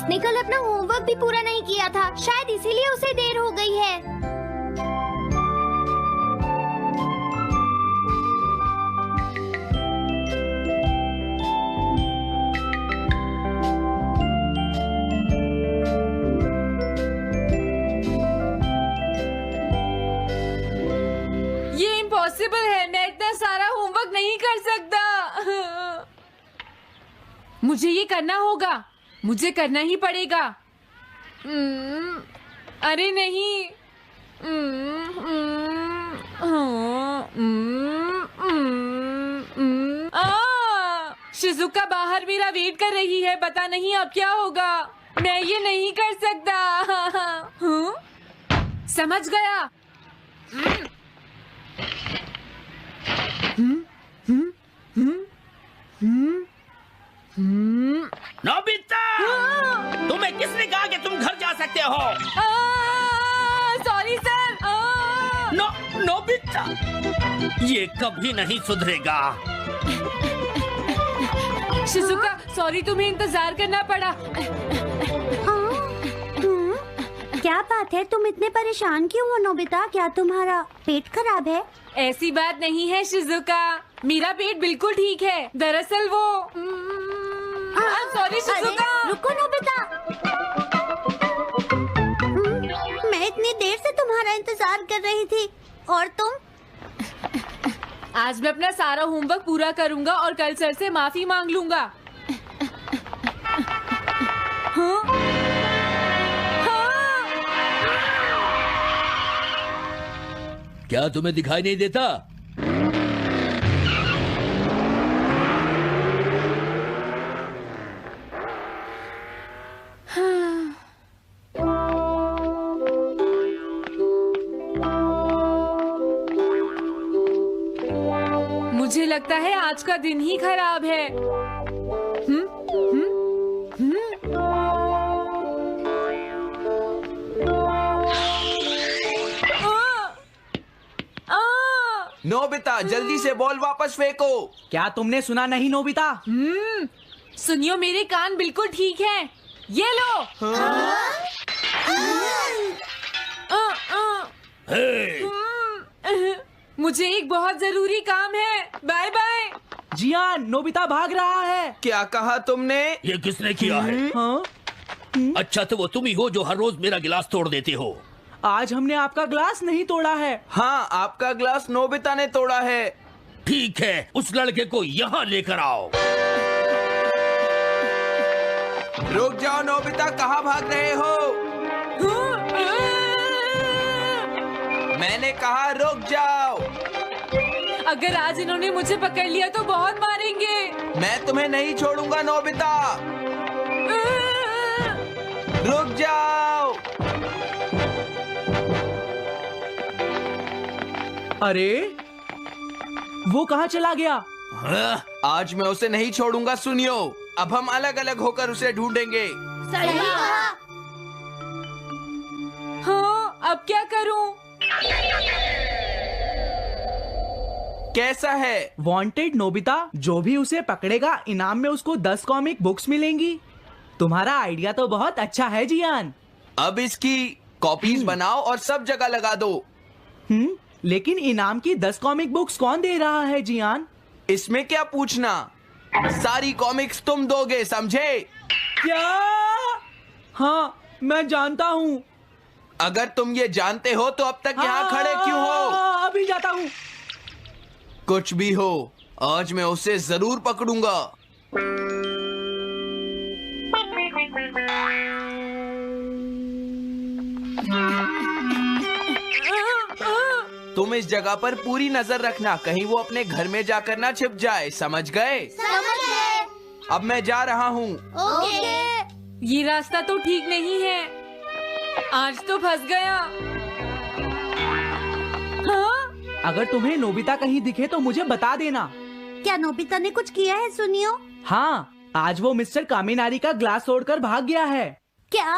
उसने कल अपना होमवर्क भी पूरा नहीं किया था, शायद इसीलिए उसे देर हो गई है। ये इम्पॉसिबल है, मैं इतना सारा होमवर्क नहीं कर सकता। मुझे ये करना होगा, मुझे करना ही पड़ेगा। अरे नहीं। शिजुका बाहर मेरा वेट कर रही है, पता नहीं अब क्या होगा। मैं ये नहीं कर सकता। समझ गया। नोबिता, तुम्हें किसने कहा कि तुम घर जा सकते हो? Sorry sir. नोबिता, ये कभी नहीं सुधरेगा। शिजुका सॉरी, तुम्हें इंतजार करना पड़ा। क्या बात है, तुम इतने परेशान क्यों हो नोबिता? क्या तुम्हारा पेट खराब है? ऐसी बात नहीं है शिजुका, मेरा पेट बिल्कुल ठीक है। दरअसल वो सॉरी शिजुका। रुको नोबिता, मैं इतनी देर से तुम्हारा इंतजार कर रही थी और तुम? आज मैं अपना सारा होमवर्क पूरा करूंगा और कल सर से माफी मांग लूंगा। हाँ? हाँ? क्या तुम्हें दिखाई नहीं देता? मुझे लगता है आज का दिन ही खराब है। नोबिता, जल्दी से बॉल वापस फेंको। क्या तुमने सुना नहीं नोबिता? सुनियो, मेरे कान बिल्कुल ठीक हैं। ये लो। मुझे एक बहुत जरूरी काम है। Bye bye. जियान, नोबिता भाग रहा है। क्या कहा तुमने? ये किसने किया है? हाँ? अच्छा, तो वो तुम ही हो जो हर रोज मेरा गिलास तोड़ देते हो। आज हमने आपका ग्लास नहीं तोड़ा है। हाँ, आपका ग्लास नोबिता ने तोड़ा है। ठीक है, उस लड़के को यहाँ लेकर आओ। रुक जाओ नोबिता, कहाँ भाग रहे हो? मैंने कहा रुक जाओ। अगर आज इन्होंने मुझे पकड़ लिया तो बहुत मारेंगे। मैं तुम्हें नहीं छोड़ूंगा नोबिता, रुक जाओ। अरे वो कहाँ चला गया? आज मैं उसे नहीं छोड़ूंगा। सुनियो, अब हम अलग अलग होकर उसे ढूंढेंगे। सही कहा। हाँ, अब क्या करूं? कैसा है? वांटेड नोबिता, जो भी उसे पकड़ेगा इनाम में उसको 10 कॉमिक बुक्स मिलेंगी। तुम्हारा आइडिया तो बहुत अच्छा है जियान। अब इसकी कॉपीज बनाओ और सब जगह लगा दो। लेकिन इनाम की 10 कॉमिक बुक्स कौन दे रहा है जियान? इसमें क्या पूछना, सारी कॉमिक्स तुम दोगे, समझे? क्या? हाँ, मैं जानता हूँ। अगर तुम ये जानते हो तो अब तक यहाँ खड़े क्यों हो? अभी जाता हूँ। कुछ भी हो, आज मैं उसे जरूर पकड़ूंगा। तुम इस जगह पर पूरी नजर रखना, कहीं वो अपने घर में जाकर ना छिप जाए, समझ गए? समझ गए। अब मैं जा रहा हूँ। ओके। ये रास्ता तो ठीक नहीं है, आज तो फंस गया। हाँ? अगर तुम्हें नोबिता कहीं दिखे तो मुझे बता देना। क्या नोबिता ने कुछ किया है सुनियो? हाँ, आज वो मिस्टर कामिनारी का ग्लास तोड़कर भाग गया है। क्या?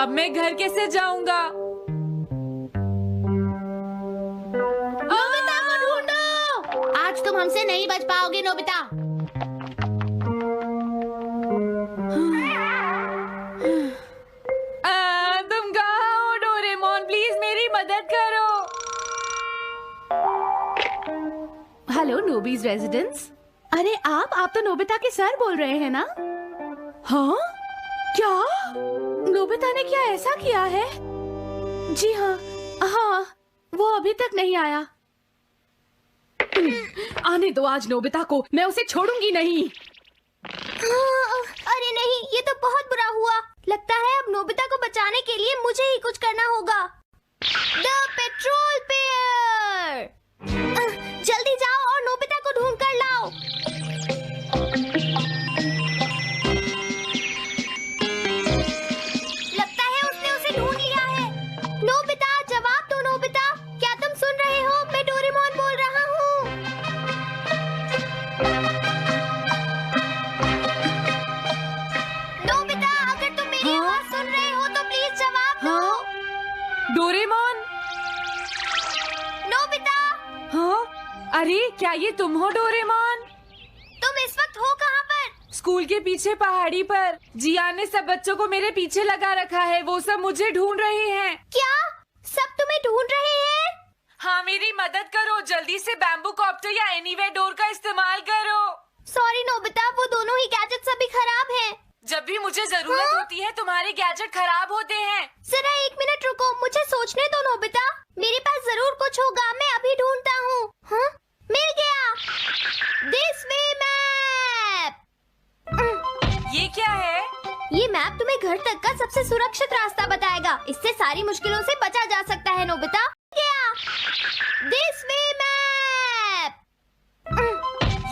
अब मैं घर कैसे जाऊंगा? नोबिता को ढूंढो। आज तुम हमसे नहीं बच पाओगे नोबिता। नोबीज रेजिडेंस। अरे आप तो नोबिता के सर बोल रहे हैं ना? हाँ? क्या नोबिता ने क्या ऐसा किया है? जी हाँ, हाँ, वो अभी तक नहीं आया। आने दो आज नोबिता को, मैं उसे छोड़ूंगी नहीं। अरे नहीं, ये तो बहुत बुरा हुआ। लगता है अब नोबिता को बचाने के लिए मुझे ही कुछ करना होगा। द पेट्रोल पेयर, जल्दी जाओ और नोबिता को ढूंढ कर लाओ। लगता है उसने उसे ढूंढ लिया है। नोबिता, जवाब दो नोबिता, क्या तुम सुन रहे हो? मैं डोरेमोन बोल रहा हूँ। नोबिता, अगर तुम मेरी आवाज सुन रहे हो तो प्लीज जवाब दो। डोरेमोन। नोबिता, हाँ? अरे क्या ये तुम हो डोरेमोन? तुम इस वक्त हो कहाँ पर? स्कूल के पीछे पहाड़ी पर। जियान ने सब बच्चों को मेरे पीछे लगा रखा है, वो सब मुझे ढूंढ रहे हैं। क्या सब तुम्हें ढूंढ रहे हैं? हाँ, मेरी मदद करो, जल्दी से बैम्बू कॉप्टर या एनीवेयर डोर का इस्तेमाल करो। सॉरी नोबिता, वो दोनों ही गैजेट्स अभी खराब हैं। जब भी मुझे जरूरत होती है तुम्हारे गैजेट खराब होते हैं। जरा 1 मिनट रुको, मुझे सोचने दो नोबिता। मेरे पास जरूर कुछ होगा, मैं अभी ढूंढता हूँ। हाँ? मिल गया। This way map. ये क्या है? ये मैप तुम्हें घर तक का सबसे सुरक्षित रास्ता बताएगा। इससे सारी मुश्किलों से बचा जा सकता है नोबिता। क्या? This way map.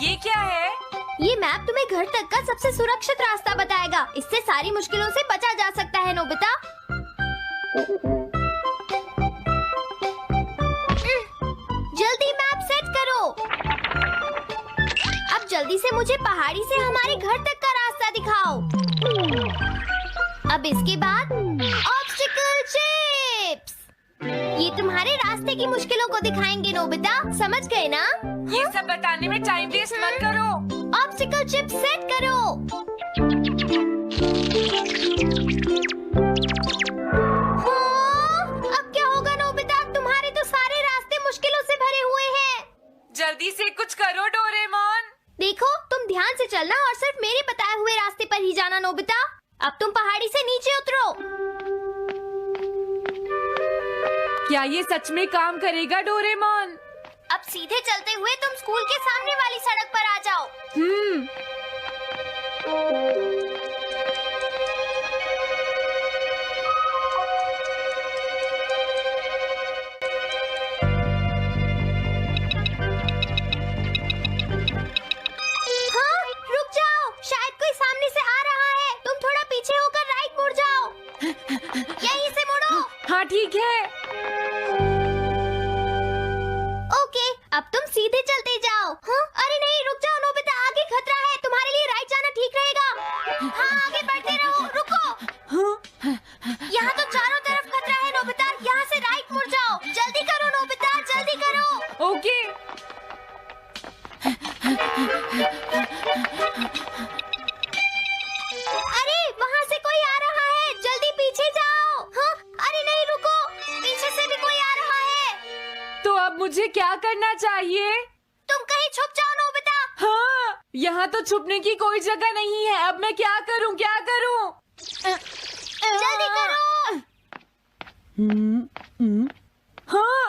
ये क्या है? ये मैप तुम्हें घर तक का सबसे सुरक्षित रास्ता बताएगा। इससे सारी मुश्किलों से बचा जा सकता है नोबिता। जल्दी मैप सेट करो। अब जल्दी से मुझे पहाड़ी से हमारे घर तक का रास्ता दिखाओ। अब इसके बाद ऑब्स्टिकल चिप्स। ये तुम्हारे रास्ते की मुश्किलों को दिखाएंगे नोबिता, समझ गए ना? ये सब बताने में टाइम वेस्ट मत करो। ऑब्स्टिकल चिप्स सेट करो। हाँ, अब क्या होगा नोबिता? तुम्हारे तो सारे रास्ते मुश्किलों से भरे हुए हैं। जल्दी से कुछ करो डोरेमोन। देखो, तुम ध्यान से चलना और सिर्फ मेरे बताए हुए रास्ते पर ही जाना नोबिता। अब तुम पहाड़ी से नीचे उतरो। क्या ये सच में काम करेगा डोरेमोन? अब सीधे चलते हुए तुम स्कूल के सामने वाली सड़क पर आ जाओ। हाँ, रुक जाओ, शायद कोई सामने से आ रहा है। तुम थोड़ा पीछे होकर राइट मुड़ जाओ। यहीं से मुड़ो। हाँ ठीक है। ओके, अब तुम सीधे चलते जाओ। हाँ? अरे नहीं, रुक जाओ नोबिता, आगे खतरा है। तुम्हारे लिए राइट जाना ठीक रहेगा। हाँ, आगे बढ़ते रहो। रुको, यहाँ तो चारों तरफ खतरा है नोबिता, यहाँ से राइट मुड़ जाओ। जल्दी करो नोबिता, जल्दी करो। ओके। अरे वहाँ से कोई आ रहा है, जल्दी पीछे जाओ। हाँ? अरे नहीं, रुको, पीछे से भी कोई आ रहा है। तो अब मुझे क्या करना चाहिए? तुम कहीं छुप जाओ नोबिता। हाँ, यहाँ तो छुपने की कोई जगह नहीं है। अब मैं क्या करूँ, क्या करूँ? जल्दी करो। हाँ,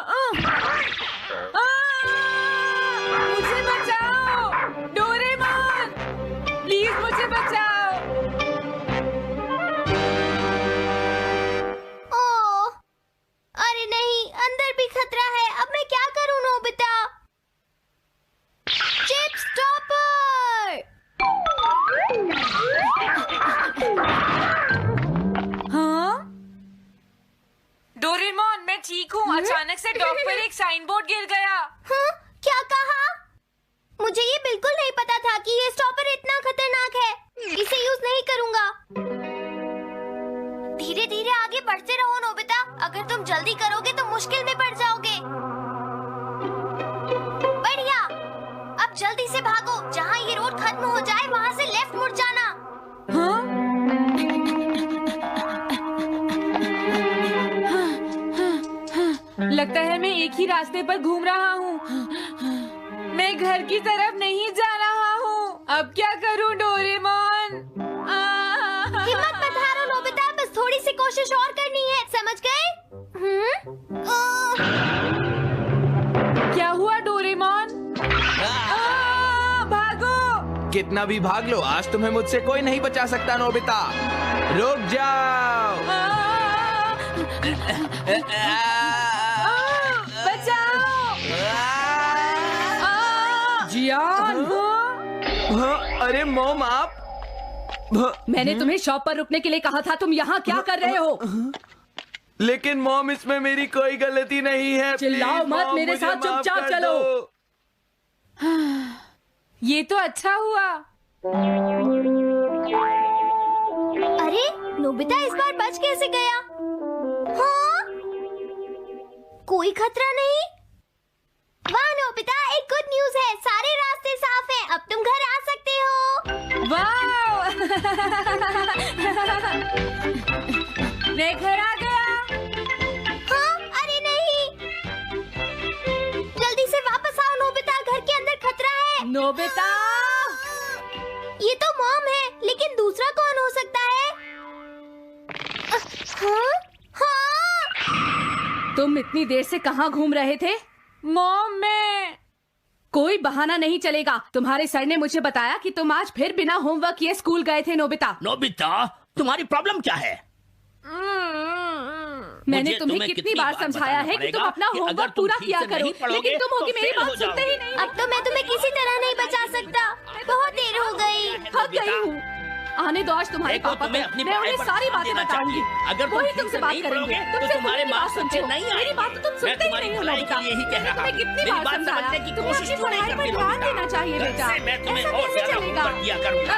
मुझे बचाओ डोरेमोन, प्लीज मुझे बचाओ। ओह, अरे नहीं, अंदर भी खतरा है। अब मैं क्या करूं नोबिता? Chip stopper. हाँ? डोरेमोन, मैं ठीक हूँ। अचानक से डॉक पर एक साइन बोर्ड गिर गया। हाँ? क्या कहा? मुझे ये बिल्कुल नहीं पता था कि ये स्टॉपर इतना खतरनाक है। इसे यूज नहीं करूंगा। धीरे धीरे आगे बढ़ते रहो नोबिता। अगर तुम जल्दी करोगे तो मुश्किल में पड़ जाओगे। बढ़िया, अब जल्दी से भागो। जहाँ ये रोड खत्म हो जाए वहाँ से लेफ्ट मुड़ जाना। हाँ? लगता है मैं एक ही रास्ते पर घूम रहा हूँ। मैं घर की तरफ नहीं जा रहा हूँ। अब क्या करूँ डोरेमोन? हिम्मत मत हारो नोबिता, बस थोड़ी सी कोशिश और करनी है, समझ गए? क्या हुआ डोरेमोन? भागो! कितना भी भाग लो, आज तुम्हें मुझसे कोई नहीं बचा सकता नोबिता। रुक जाओ। बचाओ! जियान! हाँ, अरे मॉम आप। मैंने तुम्हें शॉप पर रुकने के लिए कहा था, तुम यहाँ क्या कर रहे हो? लेकिन मॉम इसमें मेरी कोई गलती नहीं है। चिल्लाओ प्लीज, मत, मॉम, मेरे मुझे साथ माफ चुपचाप कर चलो। दो। ये तो अच्छा हुआ। अरे नोबिता इस बार बच कैसे गया? हाँ? कोई खतरा नहीं? वाह नोबिता, एक गुड न्यूज है, सारे रास्ते साफ हैं, अब तुम घर आ सकते हो। वाह! मैं घर आ गया। हाँ? अरे नहीं, जल्दी से वापस आओ नोबिता, घर के अंदर खतरा है। नोबिता! ये तो मॉम है, लेकिन दूसरा कौन हो सकता है? हाँ? हाँ? तुम इतनी देर से कहाँ घूम रहे थे? मॉम, मैं कोई बहाना नहीं चलेगा। तुम्हारे सर ने मुझे बताया कि तुम आज फिर बिना होमवर्क किए स्कूल गए थे नोबिता। नोबिता, तुम्हारी प्रॉब्लम क्या है? मैंने मुझे तुम्हें तुम्हें कितनी बार समझाया है कि तुम अपना कि अगर होमवर्क तुम पूरा ठीक किया से करो, नहीं पढ़ोगे, लेकिन तुम होगी तो मेरी फेल बात हो सुनते ही जाओगे। नहीं। अब तो मैं तुम्हें किसी तरह नहीं बचा सकता, बहुत देर हो गई। थक गई हूँ। आने दो आज तुम्हारे देखो, पापा तुम्हें को। अपनी मैं पढ़ाई उन्हें पर सारी ध्यान बातें देना बताऊंगी। चाहिए। अगर तुम वही ठीक तुमसे से बात नहीं करेंगे। पढ़ोगे, तो तुमसे तुम्हारे मेरी मार्क्स बात सुनते अच्छे हो। नहीं मेरी आएंगे। बात तो तुम मैं सुनते ही तुम्हारी नहीं हो भलाई नोबिता। के लिए ही कह मैंने रहा तुम्हें हूँ। कितनी मेरी बार बात समझाया, समझने की तुम्हें कोशिश अपनी क्यों नहीं पढ़ाई पर करती ध्यान नोबिता? देना चाहिए घर बेटा। से मैं तुम्हें ऐसा और कैसे ज्यादा चलेगा? होमवर्क दिया करूंगा।